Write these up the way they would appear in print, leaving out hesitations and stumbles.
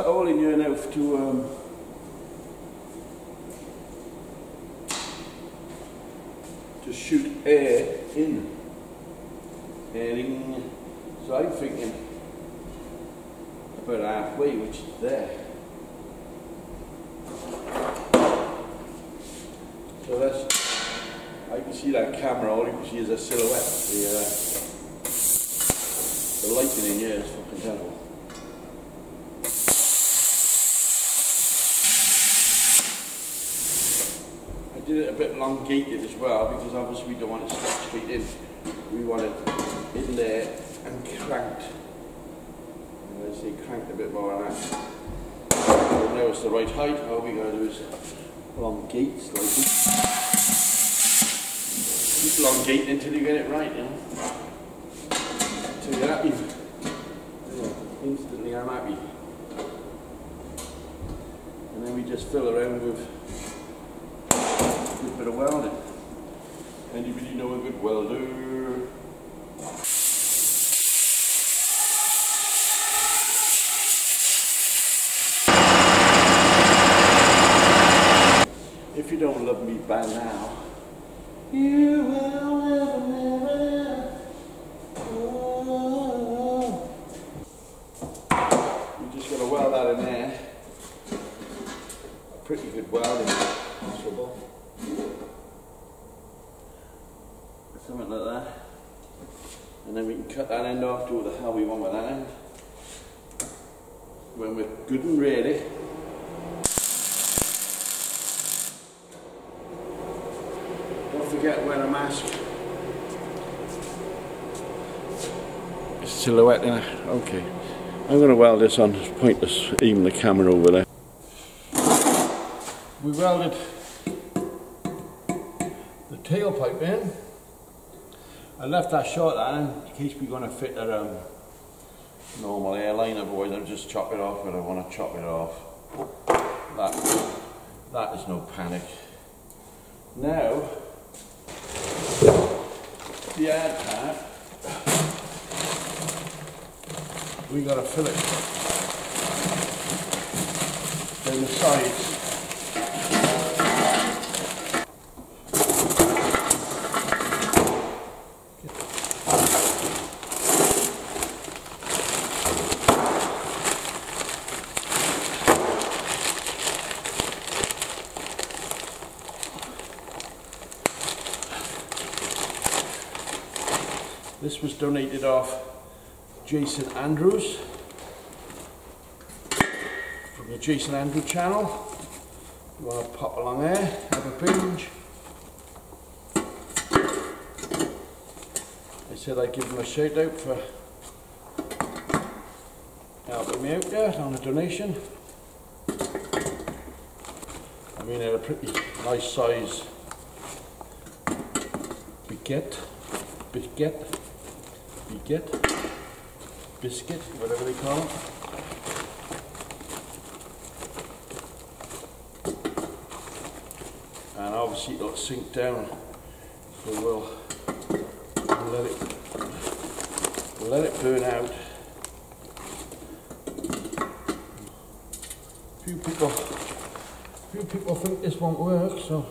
cut a hole in here now to shoot air in. Airing. So I'm thinking about halfway, which is there. So that's, I can see that camera, all you can see is a silhouette. The lighting in here is fucking terrible. I did it a bit elongated as well, because obviously we don't want it stuck straight in. We want it in there and cranked. And I say cranked a bit more than that. So now it's the right height. All we gotta do is elongate slightly. Keep elongating until you get it right, you know. Until you're happy. Yeah, instantly I'm happy. And then we just fill around with a good bit of welding. Anybody know a good welder? If you don't love me by now, you will never, never. Oh. You just got to weld that in there. A pretty good welding possible. Something like that. And then we can cut that end off, do what the hell we want with that end. When we're good and ready. Don't forget wear a mask. It's silhouette in it. Okay. I'm going to weld this on. It's pointless aiming the camera over there. We welded the tailpipe in. I left that short in case we're going to fit a normal airline, otherwise I'll just chop it off when I want to chop it off. That is no panic. Now, the air part, we got to fill it down the sides. This was donated off Jason Andrews from the Jason Andrews channel. You want to pop along there, have a binge. I said I'd give him a shout out for helping me out there on a donation. I mean, they're a pretty nice size biscuit, whatever they call it. And obviously it'll sink down, so we'll let it burn out. Few people think this won't work, so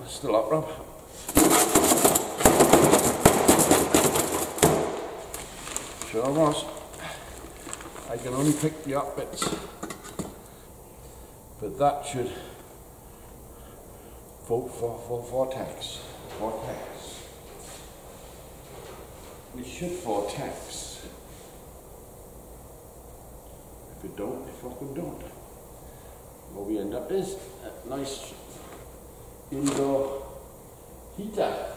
it's still up, Rob. Sure was. I can only pick the up bits, but that should vote for vortex. We should vortex. If it don't, it fucking don't. What we end up is a nice indoor heater.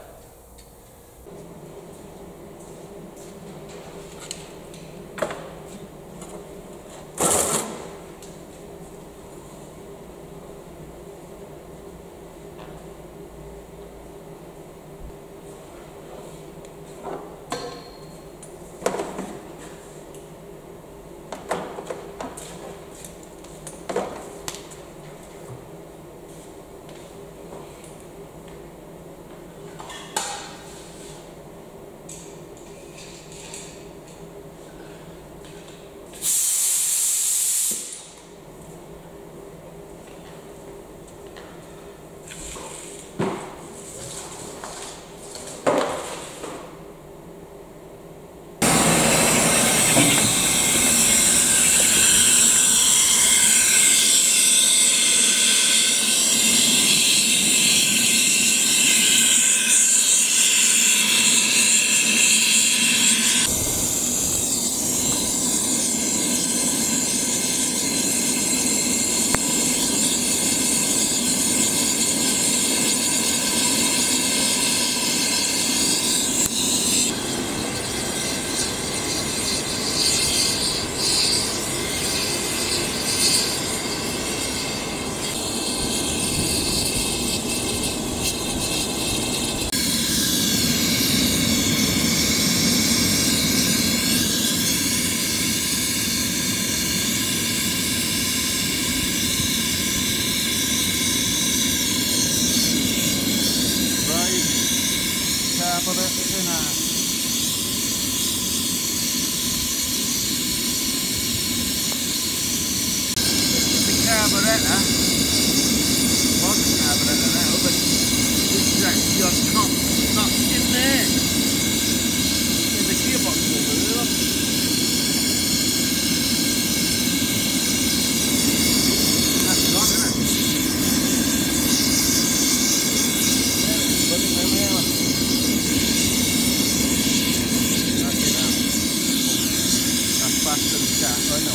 faster than cat right now.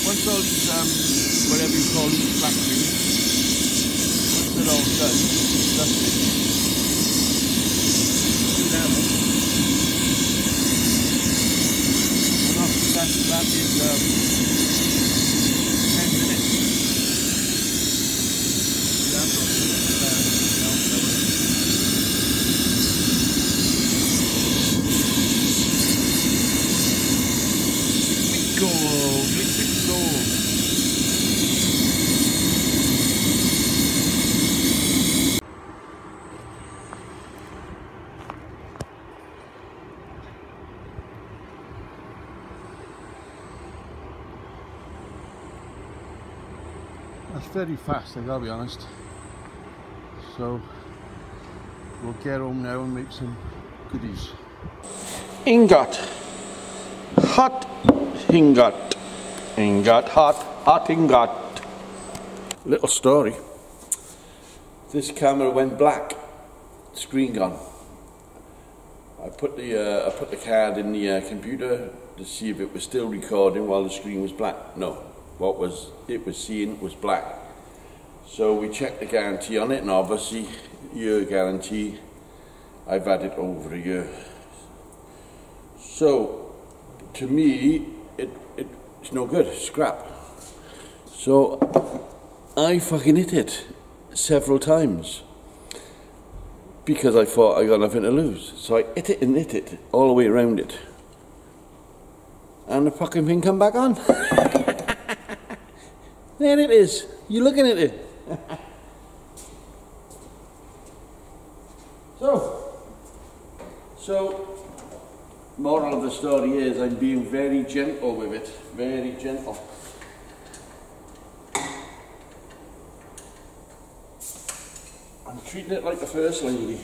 Once all these, whatever you call these black things, once they're all done, dusted, and after that is 10 minutes. Liquid gold. That's very fast, I gotta be honest. So we'll get home now and make some goodies. Ingot. Hot ingot. Ingot, hot ingot. Little story. This camera went black. Screen gone. I put the card in the computer to see if it was still recording while the screen was black. No. What it was seeing was black. So we checked the guarantee on it, and obviously year guarantee, I've had it over a year. So to me it's no good, scrap. So I fucking hit it several times because I thought I got nothing to lose. So I hit it and hit it all the way around it, and the fucking thing come back on. There it is. You're looking at it. So, moral of the story is I'm being very gentle with it. Very gentle. I'm treating it like the first lady.